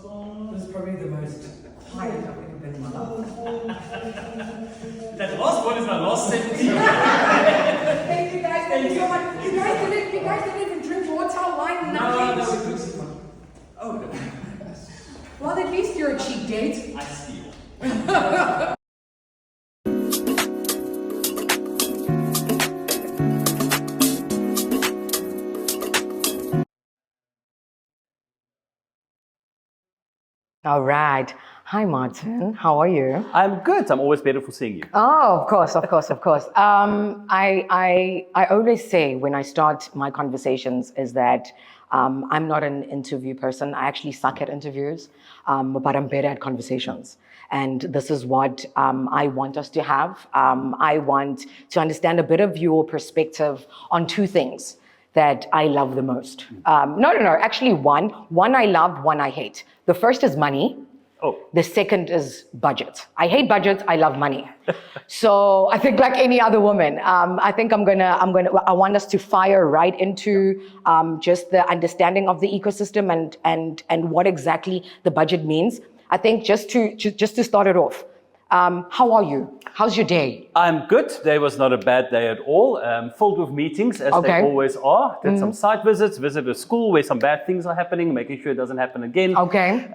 This is probably the most tired I've ever been in my life. That last one is my last sentence. Thank you guys, thank you so much. You guys didn't even drink water, wine, nothing. No, we took some money. Oh, no. Well, at least you're a cheap date. I steal. All right. Hi, Martin. How are you? I'm good. I'm always better for seeing you. Oh, of course. I always say when I start my conversations is that I'm not an interview person. I actually suck at interviews, but I'm better at conversations. And this is what I want us to have. I want to understand a bit of your perspective on two things that I love the most. Actually one. One I love, one I hate. The first is money. Oh. The second is budget. I hate budgets, I love money. So I think like any other woman, I want us to fire right into just the understanding of the ecosystem and what exactly the budget means. I think just to start it off, how are you? How's your day? I'm good. Today was not a bad day at all. Filled with meetings, as they always are. Did some site visits, visited a school where some bad things are happening, making sure it doesn't happen again. Okay.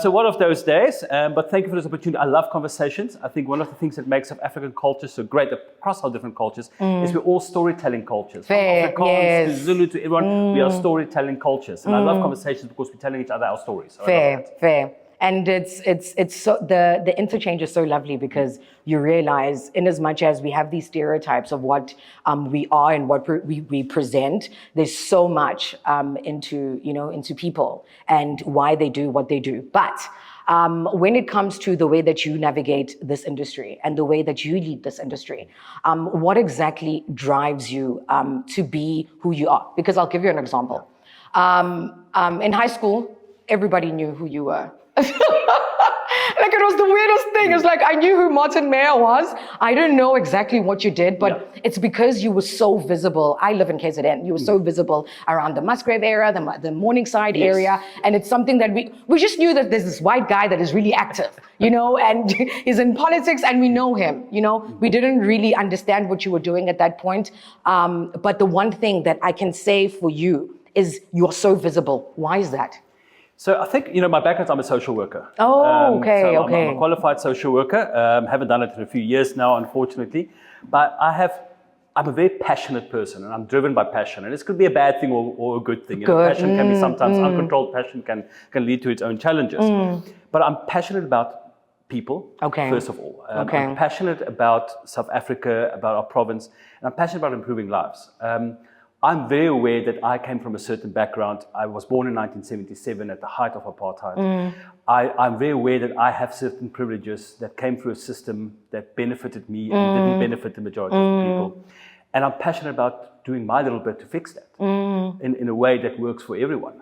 So one of those days, but thank you for this opportunity. I love conversations. I think one of the things that makes South African culture so great across our different cultures is we're all storytelling cultures. Fair, From Afrikaans yes. to Zulu to everyone, we are storytelling cultures. And I love conversations because we're telling each other our stories. So Fair. And it's so the interchange is so lovely because you realize, in as much as we have these stereotypes of what we are and what we present, there's so much into people and why they do what they do. But when it comes to the way that you navigate this industry and the way that you lead this industry, what exactly drives you to be who you are? Because I'll give you an example. In high school, everybody knew who you were. Like it was the weirdest thing. It's like I knew who Martin Meyer was. I didn't know exactly what you did, but it's because you were so visible. I live in KZN. You were so visible around the Musgrave area, the Morningside area, and it's something that we just knew that there's this white guy that is really active, and he's in politics, and we know him. We didn't really understand what you were doing at that point, but the one thing that I can say for you is you're so visible. Why is that? So I think, my background, I'm a social worker. Oh, okay. I'm a qualified social worker. Haven't done it in a few years now, unfortunately. But I'm a very passionate person, and I'm driven by passion. And this could be a bad thing or a good thing. Passion can be sometimes uncontrolled. Passion can lead to its own challenges. But I'm passionate about people, first of all. I'm passionate about South Africa, about our province, and I'm passionate about improving lives. I'm very aware that I came from a certain background. I was born in 1977 at the height of apartheid. I'm very aware that I have certain privileges that came through a system that benefited me and didn't benefit the majority of the people. And I'm passionate about doing my little bit to fix that in a way that works for everyone.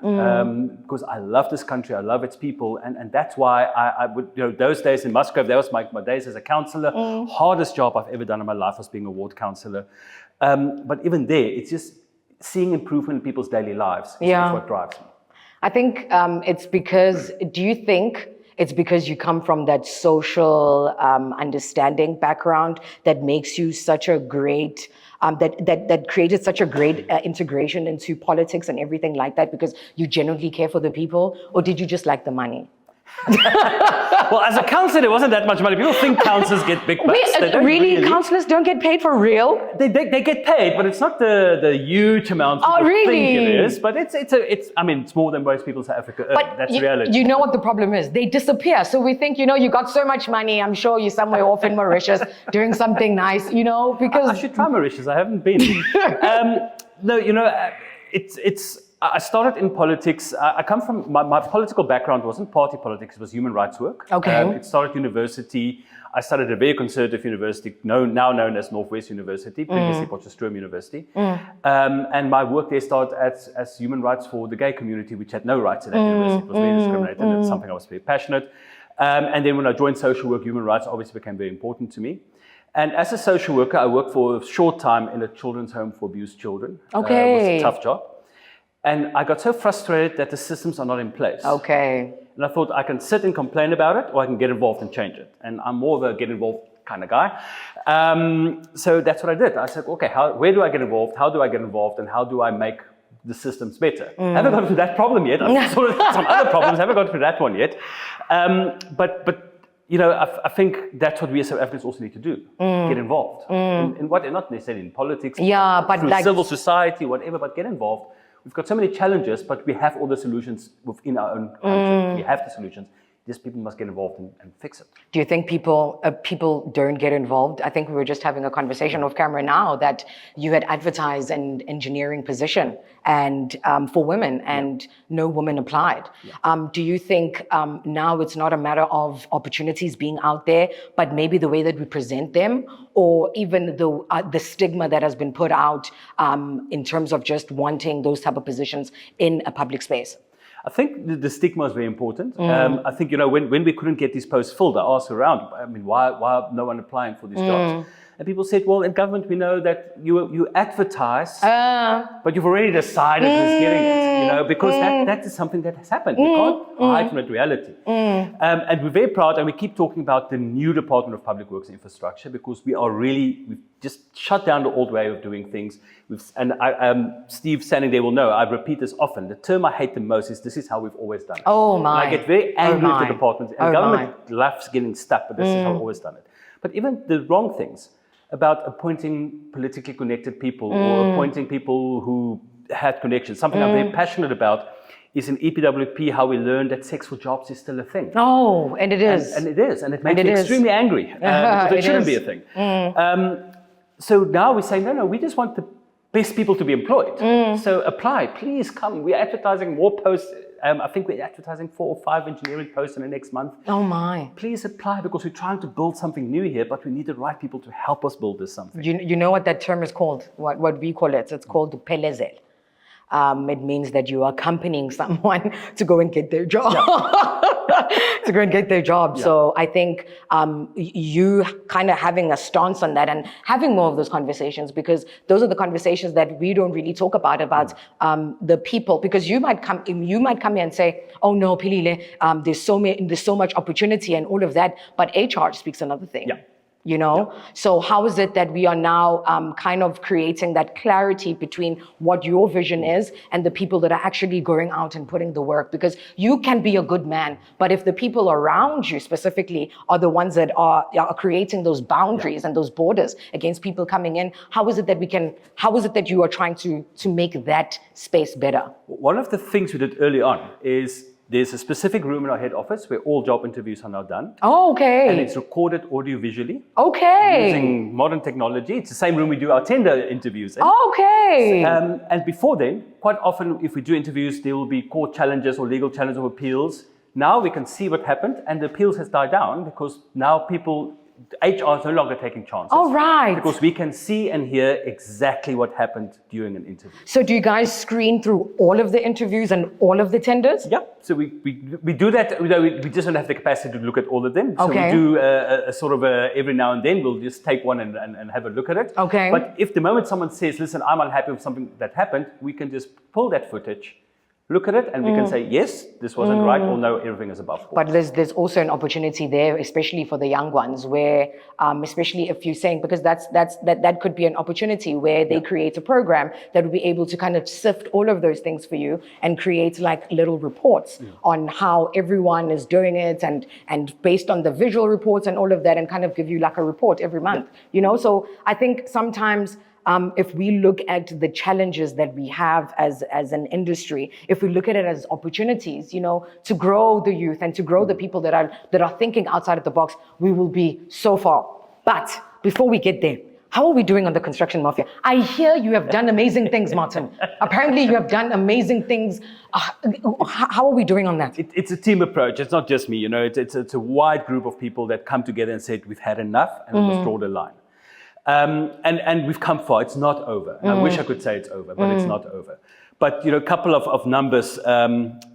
Because I love this country, I love its people, and that's why I would, those days in Musgrave, that was my days as a councillor. Hardest job I've ever done in my life was being a ward councillor. But even there, it's just seeing improvement in people's daily lives is what drives me. I think do you think it's because you come from that social understanding background that makes you such a great, that created such a great integration into politics and everything like that because you genuinely care for the people, or did you just like the money? Well, as a councillor, there wasn't that much money. People think councillors get big bucks. Really? Councillors don't get paid for real? They get paid, but it's not the huge amount people think it is. But it's more than most people in South Africa earn. But that's reality. You know what the problem is? They disappear. So we think, you got so much money. I'm sure you're somewhere off in Mauritius doing something nice, because... I should try Mauritius. I haven't been. I started in politics. I come from, my political background wasn't party politics, it was human rights work. It started university. I studied at a very conservative university, now known as Northwest University, previously Potchefstroom University. And my work there started as human rights for the gay community, which had no rights at that university. It was very discriminated, and it's something I was very passionate. And then when I joined social work, human rights obviously became very important to me. And as a social worker, I worked for a short time in a children's home for abused children. It was a tough job. And I got so frustrated that the systems are not in place. Okay. And I thought I can sit and complain about it, or I can get involved and change it. And I'm more of a get involved kind of guy. So that's what I did. I said, okay, where do I get involved? How do I get involved? And how do I make the systems better? I haven't got to that problem yet. I've sorted out some other problems. I haven't got to that one yet. But you know, I think that's what we as South Africans also need to do. Get involved. In what, not necessarily in politics, but through like civil society, whatever, but get involved. We've got so many challenges, but we have all the solutions within our own country. We have the solutions. Just people must get involved and fix it. Do you think people don't get involved? I think we were just having a conversation off camera now that you had advertised an engineering position and for women, and no woman applied. Do you think now it's not a matter of opportunities being out there, but maybe the way that we present them, or even the stigma that has been put out in terms of just wanting those type of positions in a public space? I think the stigma is very important. I think, you know, when we couldn't get these posts filled, I asked around, I mean, why no one applying for these jobs? And people said, well, in government, we know that you advertise, but you've already decided who's getting it, you know, because that is something that has happened. We can't hide from that reality. And we're very proud, and we keep talking about the new Department of Public Works and Infrastructure, because we've just shut down the old way of doing things. Steve standing there will know, I repeat this often, the term I hate the most is, this is how we've always done it. Oh my. And I get very angry with the department, and government loves getting stuck, but this is how we've always done it. But even the wrong things, about appointing politically connected people or appointing people who had connections. Something I'm very passionate about is in EPWP how we learned that sex for jobs is still a thing. Oh, and it is. And it is. And it makes me extremely angry because it shouldn't be a thing. So now we say, no, we just want the best people to be employed. So apply, please come. We are advertising more posts. I think we're advertising 4 or 5 engineering posts in the next month. Oh my. Please apply, because we're trying to build something new here, but we need the right people to help us build this something. You know what that term is called? What we call it? It's called pelezel. It means that you are accompanying someone to go and get their job. To go and get their job. So I think you kind of having a stance on that and having more of those conversations, because those are the conversations that we don't really talk about the people, because you might come here and say, oh no, Pilile, there's so much opportunity and all of that, but HR speaks another thing. You know, so how is it that we are now kind of creating that clarity between what your vision is and the people that are actually going out and putting the work? Because you can be a good man, but if the people around you specifically are the ones that are creating those boundaries and those borders against people coming in, how is it that you are trying to make that space better? One of the things we did early on is there's a specific room in our head office where all job interviews are now done. Oh, okay. And it's recorded audio-visually. Okay. Using modern technology. It's the same room we do our tender interviews in. Okay. And before then, quite often if we do interviews, there will be court challenges or legal challenges or appeals. Now we can see what happened, and the appeals has died down because now HR is no longer taking chances. All right. Because we can see and hear exactly what happened during an interview. So do you guys screen through all of the interviews and all of the tenders? Yeah. So we do that. We just don't have the capacity to look at all of them. So Okay. we do a sort of every now and then we'll just take one and have a look at it. Okay. But if the moment someone says, listen, I'm unhappy with something that happened, we can just pull that footage, look at it, and we can say, yes, this wasn't right, or no, everything is above board. But there's also an opportunity there, especially for the young ones, where especially if you're saying, because that could be an opportunity where they create a program that will be able to kind of sift all of those things for you and create like little reports on how everyone is doing it, and based on the visual reports and all of that, and kind of give you like a report every month. You know, so I think sometimes if we look at the challenges that we have as an industry, if we look at it as opportunities, you know, to grow the youth and to grow the people that are thinking outside of the box, we will be so far. But before we get there, how are we doing on the construction mafia? I hear you have done amazing things, Martin. Apparently you have done amazing things. How are we doing on that? It's a team approach. It's not just me, you know, it's a wide group of people that come together and said, we've had enough and we must draw the line. And we've come far. It's not over. And I wish I could say it's over, but it's not over. But, you know, a couple of numbers.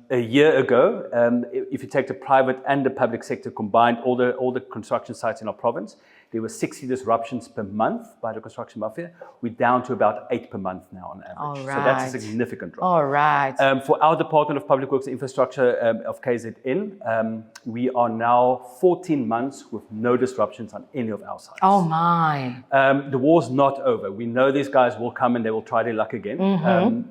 A year ago, if you take the private and the public sector combined, all the construction sites in our province, there were 60 disruptions per month by the construction mafia. We're down to about 8 per month now on average. All So that's a right. significant drop. All right. For our Department of Public Works and Infrastructure of KZN, we are now 14 months with no disruptions on any of our sites. Oh my. The war's not over. We know these guys will come and they will try their luck again.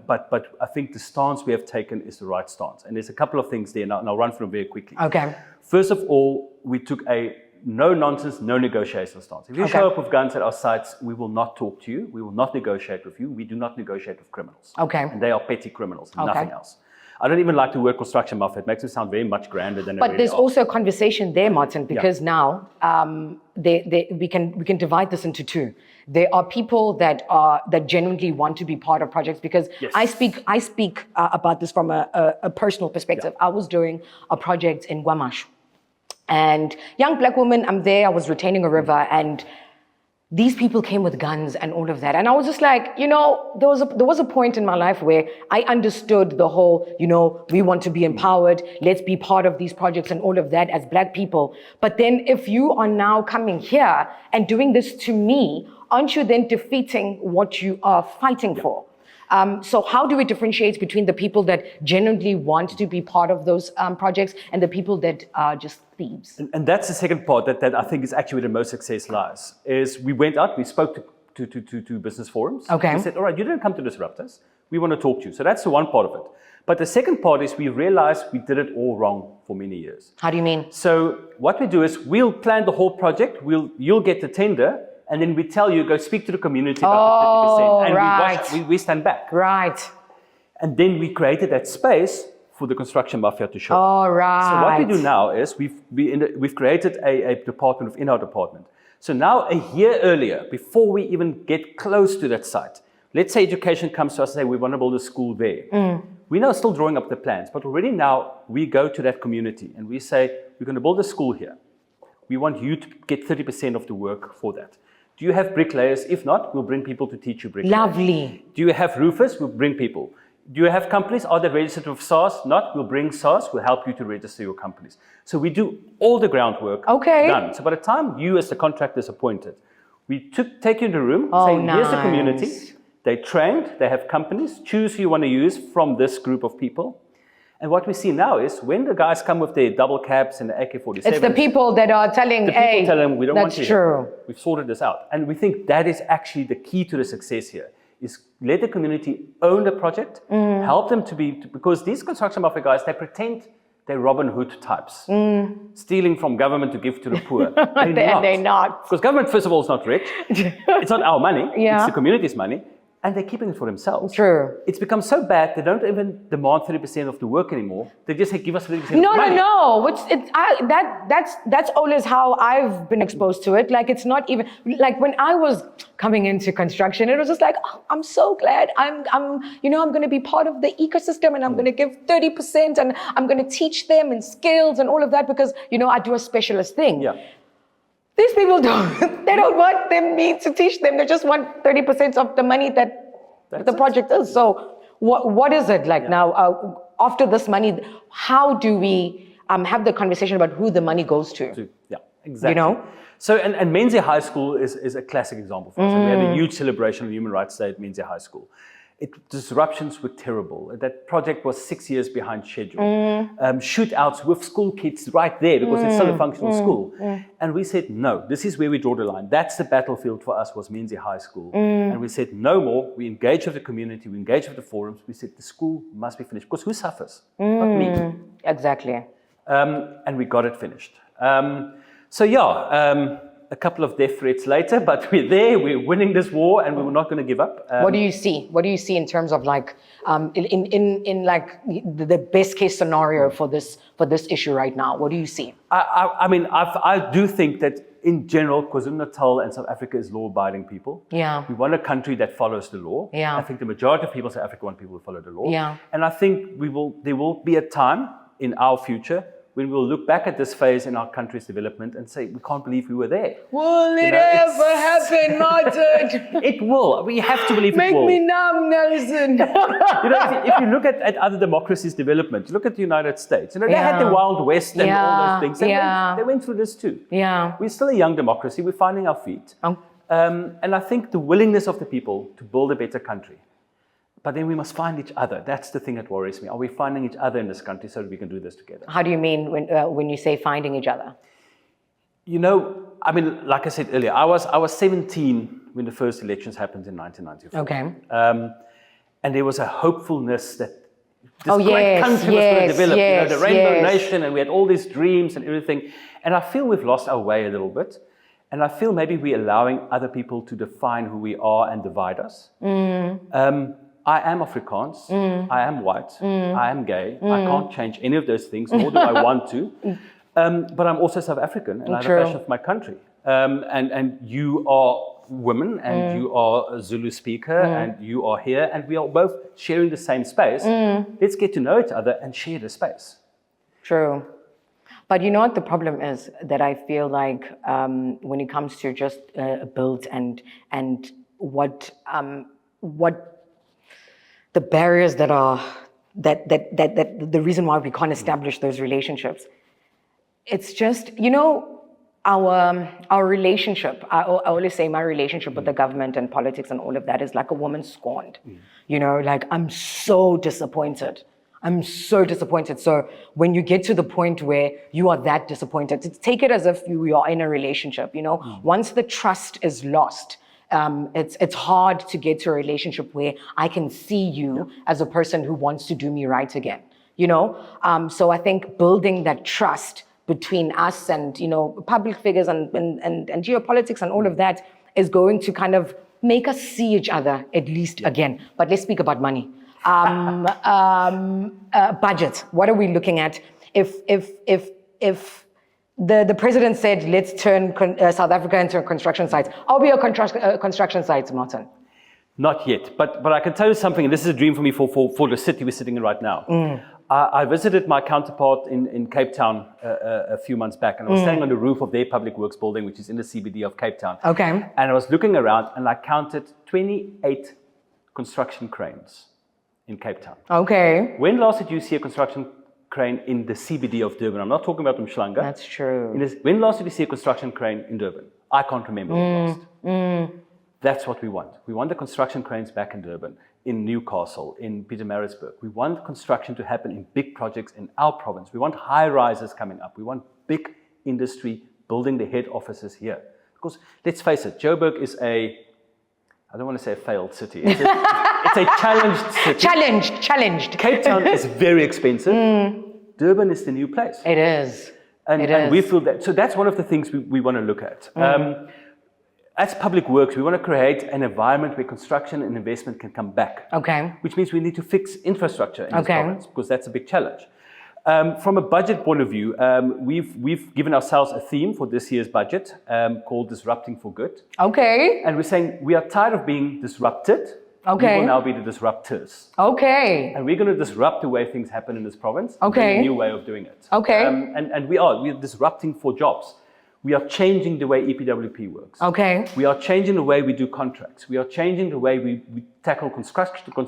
But I think the stance we have taken is the right stance. And there's a couple of things there, and I'll run through them very quickly. Okay. First of all, we took a no nonsense, no negotiation stance. If you show up with guns at our sites, we will not talk to you. We will not negotiate with you. We do not negotiate with criminals. Okay. And they are petty criminals, nothing else. I don't even like the word construction mafia. It makes them sound very much grander than it But really there's are. also a conversation there, Martin, because now we can divide this into two. There are people that genuinely want to be part of projects, because I speak about this from a personal perspective. I was doing a project in Guamash, and young black woman, I'm there. I was retaining a river, and these people came with guns and all of that. And I was just like, there was a point in my life where I understood the whole, we want to be empowered. Let's be part of these projects and all of that as black people. But then if you are now coming here and doing this to me, aren't you then defeating what you are fighting for? So how do we differentiate between the people that genuinely want to be part of those projects and the people that are just thieves? And that's the second part that I think is actually where the most success lies, is we went out, we spoke to business forums. Okay. We said, all right, you didn't come to disrupt us. We want to talk to you. So that's the one part of it. But the second part is we realized we did it all wrong for many years. How do you mean? So what we do is we'll plan the whole project. You'll get the tender. And then we tell you, go speak to the community about the 30%. And we stand back. Right. And then we created that space for the construction mafia to show up. All right. So what we do now is we've created a department within our department. So now a year earlier, before we even get close to that site, let's say education comes to us and say, we want to build a school there. We're now still drawing up the plans, but already now we go to that community and we say, we're going to build a school here. We want you to get 30% of the work for that. Do you have bricklayers? If not, we'll bring people to teach you bricklaying. Lovely. Do you have roofers? We'll bring people. Do you have companies? Are they registered with SARS? Not. We'll bring SARS. We'll help you to register your companies. So we do all the groundwork done. So by the time you as the contractor is appointed, we take you in the room, say, here's the community. They trained, they have companies. Choose who you want to use from this group of people. And what we see now is when the guys come with their double cabs and the AK-47, it's the people that are telling, hey, tell them we don't want you. That's true. We've sorted this out. And we think that is actually the key to the success here, is let the community own the project, help them because these construction mafia guys, they pretend they're Robin Hood types, stealing from government to give to the poor. They're not. Because government, first of all, is not rich. It's not our money. It's the community's money. And they're keeping it for themselves. True. It's become so bad, they don't even demand 30% of the work anymore. They just say, give us 30% of the money. No. That's always how I've been exposed to it. Like, it's not even, like when I was coming into construction, it was just like, oh, I'm so glad I'm going to be part of the ecosystem and I'm going to give 30% and I'm going to teach them and skills and all of that because, I do a specialist thing. Yeah. These people they don't want me to teach them. They just want 30% of the money that the project is. So what is it like now? After this money, how do we have the conversation about who the money goes to? Yeah, exactly. So, and Menzies High School is a classic example for us. And we had a huge celebration of Human Rights Day at Menzies High School. Disruptions were terrible. That project was 6 years behind schedule. Shootouts with school kids right there because it's still a functional school. And we said, no, this is where we draw the line. That's the battlefield for us, was Menzies High School. And we said, no more. We engage with the community. We engage with the forums. We said, the school must be finished. Because who suffers? Not me. Exactly. And we got it finished. A couple of death threats later, but we're there, we're winning this war, and we were not going to give up. What do you see? What do you see in terms of like, in like the best case scenario for this issue right now? What do you see? I do think that in general, KwaZulu-Natal and South Africa is law-abiding people. Yeah. We want a country that follows the law. Yeah. I think the majority of people in South Africa want people who follow the law. Yeah. And I think there will be a time in our future when we'll look back at this phase in our country's development and say, we can't believe we were there. Will it ever happen, Martin? It will. We have to believe Make it will. me numb, Nelson. If you look at other democracies' development, look at the United States. They had the Wild West and all those things. They went through this too. Yeah. We're still a young democracy. We're finding our feet. And I think the willingness of the people to build a better country. But then we must find each other. That's the thing that worries me. Are we finding each other in this country so that we can do this together? How do you mean when you say finding each other? Like I said earlier, I was 17 when the first elections happened in 1994. Okay. And there was a hopefulness that this great country was going to develop. The Rainbow Nation, and we had all these dreams and everything. And I feel we've lost our way a little bit. And I feel maybe we're allowing other people to define who we are and divide us. I am Afrikaans, I am white, I am gay, I can't change any of those things, nor do I want to. But I'm also South African, and I have a passion for my country. And you are women, and you are a Zulu speaker, and you are here, and we are both sharing the same space. Let's get to know each other and share the space. True. But you know what the problem is? That I feel like when it comes to just build and what the barriers that are that the reason why we can't establish those relationships, it's just our relationship. I always say my relationship with the government and politics and all of that is like a woman scorned. Like I'm so disappointed. So when you get to the point where you are that disappointed, take it as if you are in a relationship. Once the trust is lost, it's hard to get to a relationship where I can see you as a person who wants to do me right again. So I think building that trust between us and public figures and geopolitics and all of that is going to kind of make us see each other at least again. But let's speak about money. Budget. What are we looking at? If the president said, let's turn South Africa into a construction site, are we a construction site, Martin? Not yet, but I can tell you something, and this is a dream for me for the city we're sitting in right now. I visited my counterpart in Cape Town a few months back, and I was standing on the roof of their public works building, which is in the CBD of Cape Town. Okay. And I was looking around, and I counted 28 construction cranes in Cape Town. Okay. When last did you see a construction crane in the CBD of Durban? I'm not talking about Umhlanga. That's true. When last did you see a construction crane in Durban? I can't remember when last. That's what we want. We want the construction cranes back in Durban, in Newcastle, in Pietermaritzburg. We want construction to happen in big projects in our province. We want high rises coming up. We want big industry building the head offices here. Because let's face it, Joburg is I don't want to say a failed city. It's a challenged city. Challenged. Cape Town is very expensive. Durban is the new place. It is. And we feel that. So that's one of the things we want to look at. As public works, we want to create an environment where construction and investment can come back. Okay. Which means we need to fix infrastructure in this province, because that's a big challenge. From a budget point of view, we've given ourselves a theme for this year's budget called Disrupting for Good. Okay. And we're saying we are tired of being disrupted. Okay. We will now be the disruptors. Okay. And we're going to disrupt the way things happen in this province. Okay. A new way of doing it. Okay. And we're disrupting for jobs. We are changing the way EPWP works. Okay. We are changing the way we do contracts. We are changing the way we tackle construction. Oh,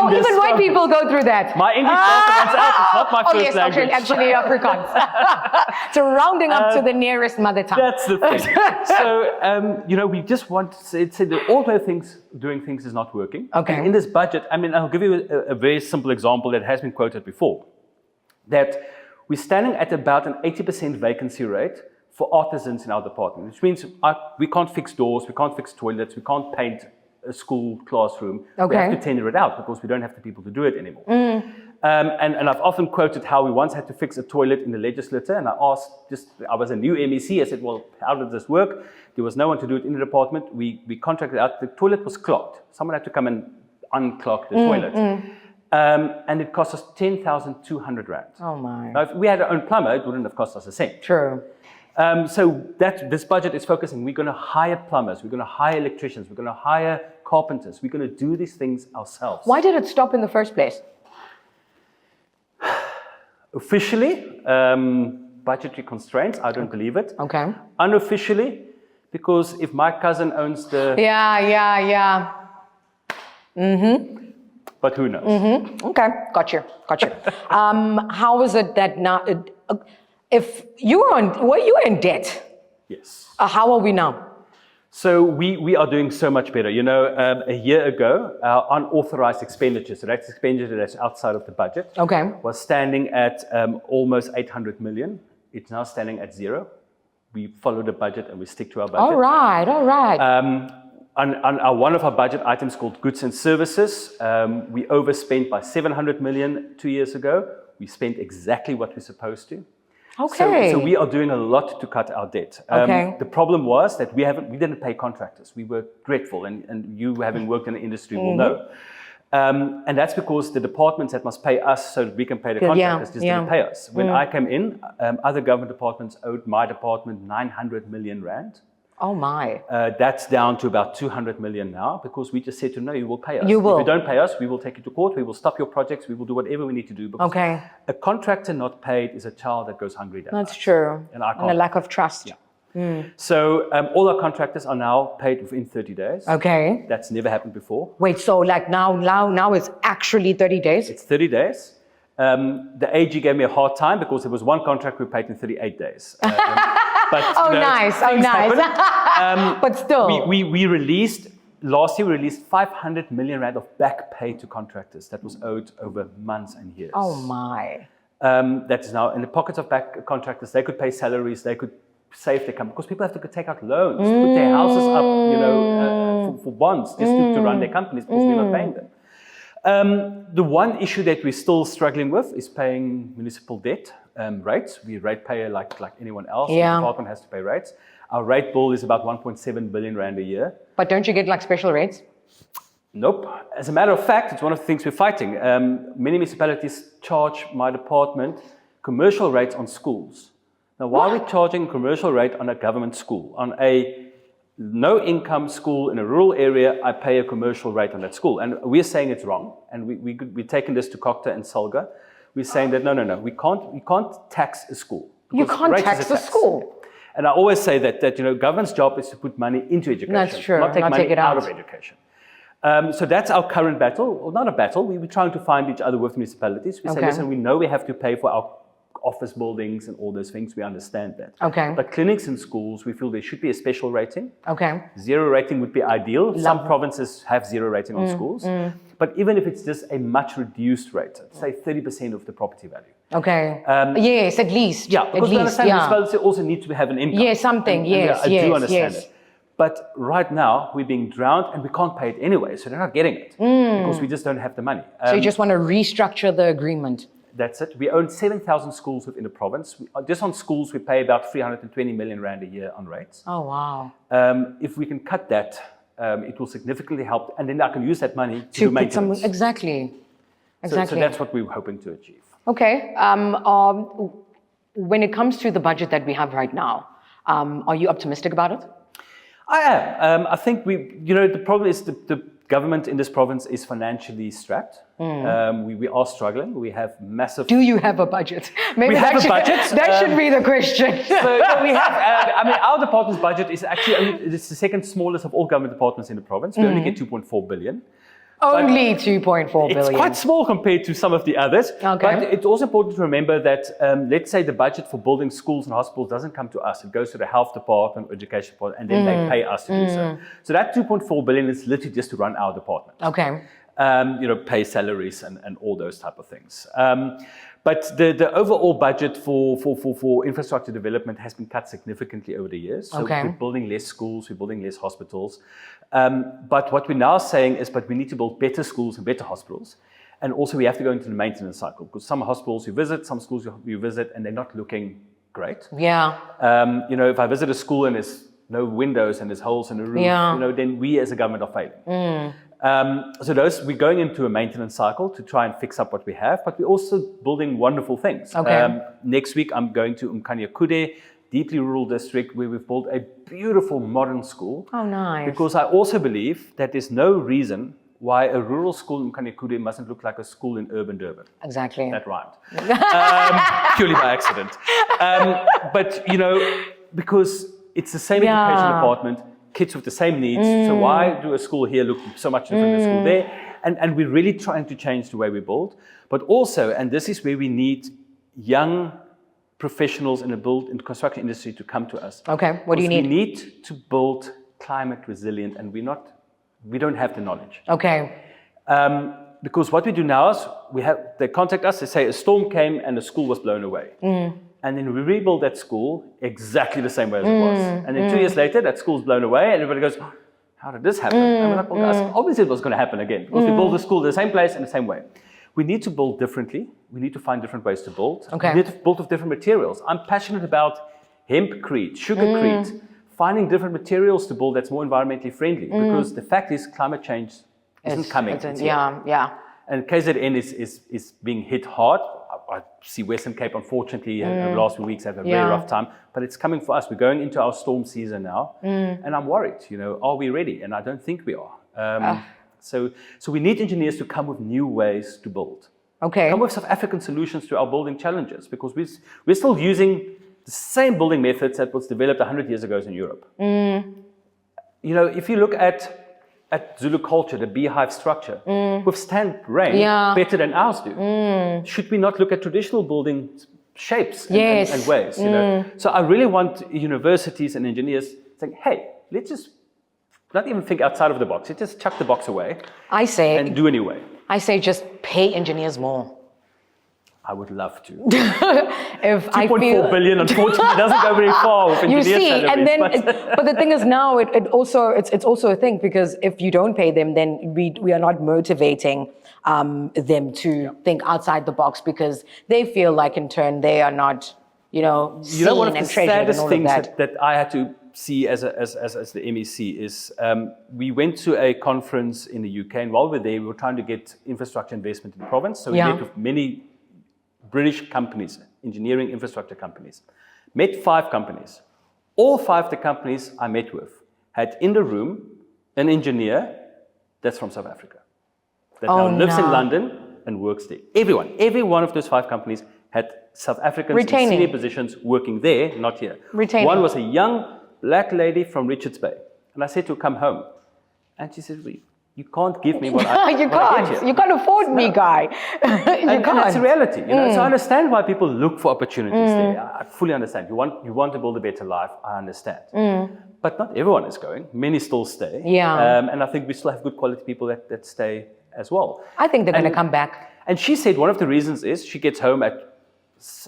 even white people go through that. My English also runs out. It's not my first language. Actually Afrikaans. So rounding up to the nearest mother tongue. That's the thing. So, we just want to say that all those things, doing things is not working. Okay. And in this budget, I'll give you a very simple example that has been quoted before. That we're standing at about an 80% vacancy rate for artisans in our department, which means we can't fix doors, we can't fix toilets, we can't paint a school classroom. Okay. We have to tender it out because we don't have the people to do it anymore. And I've often quoted how we once had to fix a toilet in the legislature, and I was a new MEC, I said, well, how did this work? There was no one to do it in the department. We contracted out, the toilet was clogged. Someone had to come and unclog the toilet. And it cost us 10,200 rand. Oh my. Now, if we had our own plumber, it wouldn't have cost us a cent. True. So this budget is focusing, we're going to hire plumbers, we're going to hire electricians, we're going to hire carpenters, we're going to do these things ourselves. Why did it stop in the first place? Officially, budgetary constraints, I don't believe it. Okay. Unofficially, because if my cousin owns the... Yeah. But who knows? Okay, got you. How is it that now, if you were in debt, Yes. how are we now? So we are doing so much better. You know, a year ago, our unauthorized expenditure, so that's expenditure that's outside of the budget, was standing at almost 800 million. It's now standing at 0. We follow the budget and we stick to our budget. All right. On one of our budget items called goods and services, we overspent by 700 million 2 years ago. We spent exactly what we're supposed to. Okay. So we are doing a lot to cut our debt. The problem was that we didn't pay contractors. We were grateful, and you, having worked in the industry, will know. And that's because the departments that must pay us so that we can pay the contractors just didn't pay us. When I came in, other government departments owed my department 900 million rand. Oh my. That's down to about 200 million now, because we just said to no, you will pay us. You will. If you don't pay us, we will take you to court, we will stop your projects, we will do whatever we need to do. Because a contractor not paid is a child that goes hungry that That's night. true. And I can't. a lack of trust. Yeah. So all our contractors are now paid within 30 days. Okay. That's never happened before. Wait, so like now it's actually 30 days? It's 30 days. The AG gave me a hard time because there was one contract we paid in 38 days. But, nice. But still. We released, last year we released 500 million rand of back pay to contractors that was owed over months and years. Oh my. That is now in the pockets of back contractors. They could pay salaries, they could save their company, because people have to take out loans, put their houses up, for bonds just to run their companies because we're not paying them. The one issue that we're still struggling with is paying municipal debt rates. We rate payer like anyone else. Yeah. The department has to pay rates. Our rate bill is about 1.7 billion rand a year. But don't you get like special rates? Nope. As a matter of fact, it's one of the things we're fighting. Many municipalities charge my department commercial rates on schools. Now, why are we charging commercial rate on a government school? On a no-income school in a rural area, I pay a commercial rate on that school. And we're saying it's wrong. And we're taking this to Cocta and Salga. We're saying that, no, we can't tax a school. You can't tax a school. And I always say that government's job is to put money into education. That's true. Not take money take it out of education. So that's our current battle. Well, not a battle. We're trying to find each other with municipalities. We say, listen, we know we have to pay for our office buildings and all those things. We understand that. Okay. But clinics and schools, we feel there should be a special rating. Okay. 0 rating would be ideal. Some provinces have 0 rating on schools. But even if it's just a much reduced rate, say 30% of the property value. Okay. Yes, at least. Yeah, because at we least, understand municipalities also need to have an income. Yes, something. Yes, I do understand yes. it. But right now, we're being drowned and we can't pay it anyway. So they're not getting it because we just don't have the money. So you just want to restructure the agreement? That's it. We own 7,000 schools within the province. Just on schools, we pay about 320 million rand a year on rates. Oh, wow. If we can cut that, it will significantly help. And then I can use that money to do put maintenance. Exactly. So that's what we're hoping to achieve. Okay. When it comes to the budget that we have right now, are you optimistic about it? I am. I think the problem is the government in this province is financially strapped. We are struggling. We have massive... Do you have a budget? Maybe we have a budget. That should be the question. So we have, our department's budget is actually, it's the second smallest of all government departments in the province. We only get 2.4 billion. Only 2.4 billion. It's quite small compared to some of the others. Okay. But it's also important to remember that, let's say the budget for building schools and hospitals doesn't come to us. It goes to the health department, education department, and then they pay us to do so. So that 2.4 billion is literally just to run our department. Okay. Pay salaries and all those type of things. But the overall budget for infrastructure development has been cut significantly over the years. So we're building less schools, we're building less hospitals. But what we're now saying is, but we need to build better schools and better hospitals. And also we have to go into the maintenance cycle, because some hospitals you visit, some schools you visit, and they're not looking great. Yeah. If I visit a school and there's no windows and there's holes in the roof, then we as a government are failing. So we're going into a maintenance cycle to try and fix up what we have, but we're also building wonderful things. Okay. Next week, I'm going to Umkhanyakude, deeply rural district, where we've built a beautiful modern school. Oh, nice. Because I also believe that there's no reason why a rural school in Kanekude mustn't look like a school in urban Durban. Exactly. That rhymed. Purely by accident. But, because it's the same education department, kids with the same needs. So why do a school here look so much different than a school there? And we're really trying to change the way we build. But also, and this is where we need young professionals in the construction industry to come to us. Okay, what do you need? We need to build climate resilient, and we don't have the knowledge. Okay. Because what we do now is they contact us, they say a storm came and the school was blown away. And then we rebuild that school exactly the same way as it was. And then 2 years later, that school's blown away, and everybody goes, "Oh, how did this happen?" And we're like, well, obviously it was going to happen again, because we build the school the same place in the same way. We need to build differently. We need to find different ways to build. Okay. We need to build with different materials. I'm passionate about hempcrete, sugarcrete, finding different materials to build that's more environmentally friendly, because the fact is climate change isn't coming. It's here. Yeah. And KZN is being hit hard. I see Western Cape, unfortunately, over the last few weeks have a very rough time. But it's coming for us. We're going into our storm season now. And I'm worried, are we ready? And I don't think we are. So we need engineers to come with new ways to build. Okay. Come with South African solutions to our building challenges, because we're still using the same building methods that was developed 100 years ago in Europe. If you look at Zulu culture, the beehive structure, withstand rain better than ours do. Should we not look at traditional building shapes and ways? So I really want universities and engineers saying, hey, let's just not even think outside of the box. Let's just chuck the box away and do anyway. I say just pay engineers more. I would love to. If 2.4 billion, unfortunately, doesn't go very far with engineer salaries. And then, but the thing is now, it's also a thing, because if you don't pay them, then we are not motivating them to think outside the box, because they feel like in turn they are not, seen one of the and treasured saddest and all things of that. that I had to see as the MEC is we went to a conference in the UK, and while we were there, we were trying to get infrastructure investment in the province. So we met with many British companies, engineering infrastructure companies. Met 5 companies. All 5 of the companies I met with had in the room an engineer that's from South Africa, that now lives in London and works there. Every one of those 5 companies had South Africans in senior positions working there, not here. One was a young black lady from Richards Bay. And I said to her, come home. And she said, you can't give me what I You what I get can't. here. You can't afford me, guy. And that's a reality. So I understand why people look for opportunities there. I fully understand. You want to build a better life. I understand. But not everyone is going. Many still stay. And I think we still have good quality people that stay as well. I think they're going to come back. And she said one of the reasons is she gets home at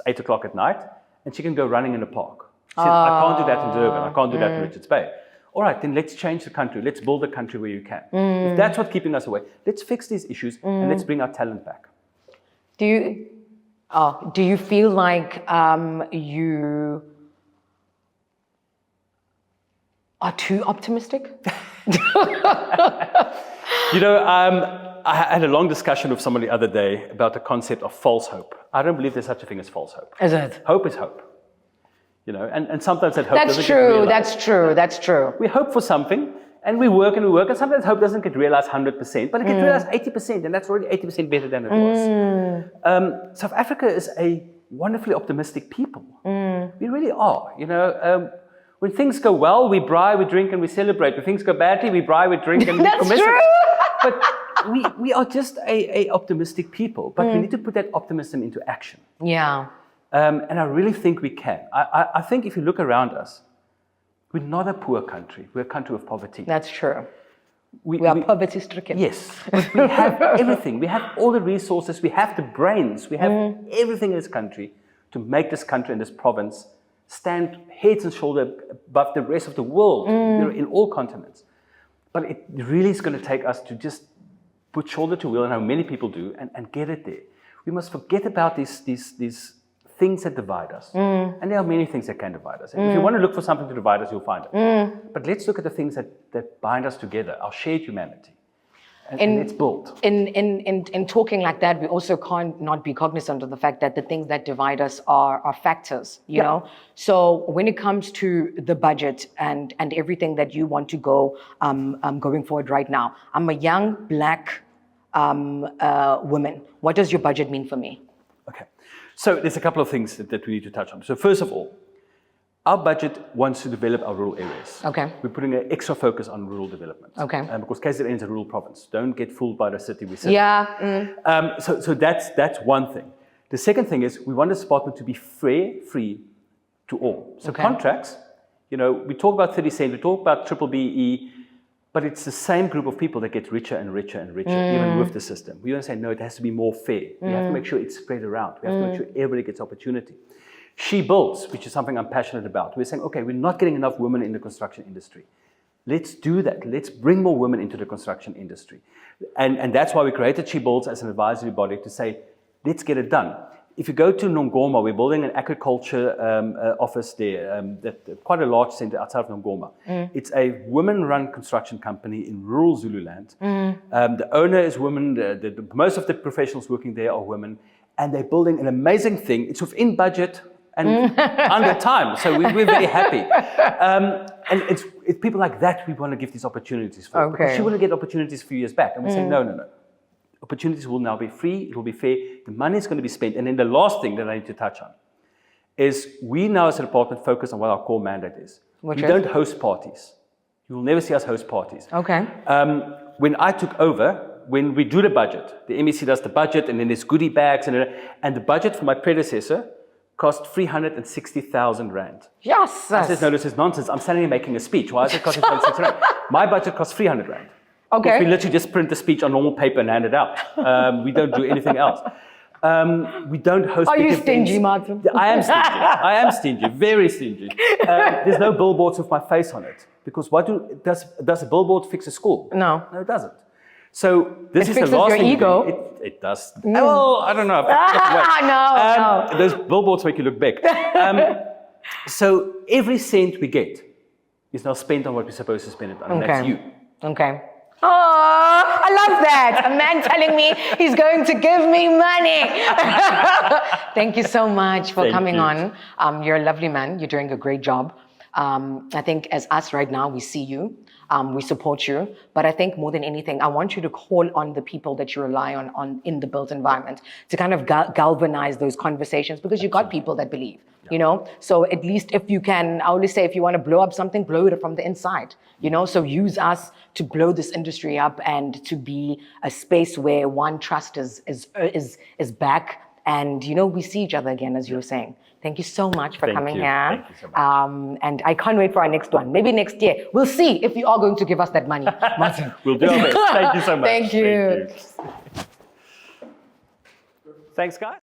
8 o'clock at night and she can go running in the park. She said, I can't do that in Durban. I can't do that in Richards Bay. All right, then let's change the country. Let's build a country where you can. If that's what's keeping us away, let's fix these issues and let's bring our talent back. Do you feel like you are too optimistic? I had a long discussion with someone the other day about the concept of false hope. I don't believe there's such a thing as false hope. Is it? Hope is hope. And sometimes that hope doesn't get realized. That's true. We hope for something, and we work, and sometimes hope doesn't get realized 100%, but it gets realized 80%, and that's already 80% better than it was. South Africa is a wonderfully optimistic people. We really are. When things go well, we braai, we drink, and we celebrate. When things go badly, we braai, we drink, and we commiserate. True. But we are just a optimistic people, but we need to put that optimism into action. Yeah. And I really think we can. I think if you look around us, we're not a poor country. We're a country of poverty. That's true. We are poverty-stricken. Yes. But we have everything. We have all the resources. We have the brains. We have everything in this country to make this country and this province stand heads and shoulders above the rest of the world, in all continents. But it really is going to take us to just put shoulder to wheel, and how many people do, and get it there. We must forget about these things that divide us. And there are many things that can divide us. If you want to look for something to divide us, you'll find it. But let's look at the things that bind us together, our shared humanity. and it's built. In talking like that, we also can't not be cognizant of the fact that the things that divide us are factors, you know? So when it comes to the budget and everything that you want to go going forward right now, I'm a young Black woman. What does your budget mean for me? Okay. So there's a couple of things that we need to touch on. So first of all, our budget wants to develop our rural areas. Okay. We're putting an extra focus on rural development. Okay. Because KZN is a rural province. Don't get fooled by the city we sit in. Yeah. So that's one thing. The second thing is we want this department to be free to all. So contracts, you know, we talk about 30 cents, we talk about triple BE, but it's the same group of people that get richer and richer and richer, even with the system. We want to say, no, it has to be more fair. We have to make sure it's spread around. We have to make sure everybody gets opportunity. She builds, which is something I'm passionate about. We're saying, okay, we're not getting enough women in the construction industry. Let's do that. Let's bring more women into the construction industry. And that's why we created She Builds as an advisory body to say, let's get it done. If you go to Nongoma, we're building an agriculture office there, quite a large center outside of Nongoma. It's a women-run construction company in rural Zululand. The owner is women. Most of the professionals working there are women. And they're building an amazing thing. It's within budget and under time. So we're very happy. And it's people like that we want to give these opportunities for. Okay. Because she wanted to get opportunities a few years back. And we say, no. Opportunities will now be free. It will be fair. The money is going to be spent. And then the last thing that I need to touch on is we now as a department focus on what our core mandate is. We don't host parties. You will never see us host parties. Okay. When I took over, when we do the budget, the MEC does the budget, and then there's goodie bags, and the budget for my predecessor cost 360,000 rand. Yes. I says, no, this is nonsense. I'm standing here making a speech. Why is it costing 360 rand? My budget costs 300 rand. Okay. We literally just print the speech on normal paper and hand it out. We don't do anything else. We don't host. Are big you events. stingy, Martin? I am stingy. I am stingy, very stingy. There's no billboards with my face on it because does a billboard fix a school? No. No, it doesn't. So this is the fixes last your thing. ego. It does. Well, I don't know. No. Those billboards make you look big. So every cent we get is now spent on what we're supposed to spend it on, and that's you. Okay. Oh, I love that. A man telling me he's going to give me money. Thank you so much for coming on. You're a lovely man. You're doing a great job. I think as us right now, we see you. We support you. But I think more than anything, I want you to call on the people that you rely on in the built environment to kind of galvanize those conversations because you've got people that believe. You know, so at least if you can, I always say, if you want to blow up something, blow it from the inside, you know, so use us to blow this industry up and to be a space where one trust is back. And, you know, we see each other again, as you were saying. Thank you so much for coming here. Thank you so much. And I can't wait for our next one. Maybe next year. We'll see if you are going to give us that money, Martin. We'll do our best. Thank you so much. Thank you. Thanks, guys.